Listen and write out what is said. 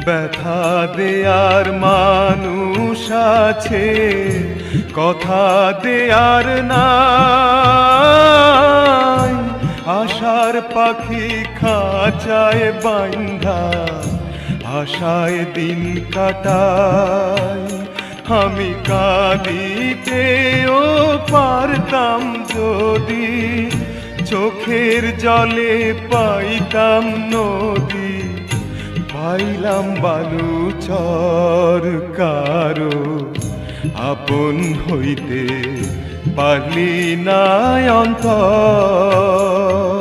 ব্যথা দেয়ার মানুষ আছে, কথা দেয়ার নাই। আশার পাখি খাঁচায় বাইন্ধা আশায় দিন কাটাই। আমি কাঁদিতেও পারতাম যদি, চোখের জলে পাইতাম নদী। পাইলাম বালুচর কারো আপন হইতে পারলি না অন্তর।